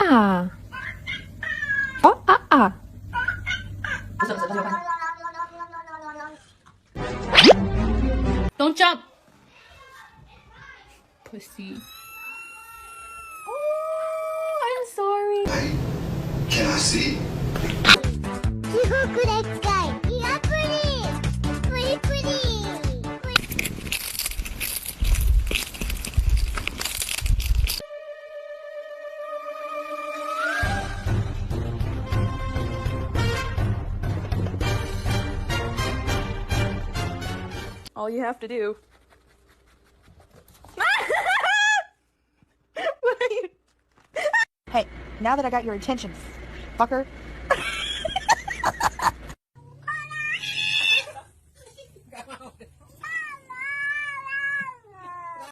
啊。哦啊啊。Don't jump, pussy. Oh, I'm sorry. Can I see? All you have to do. Hey, now that I got your attention, fucker,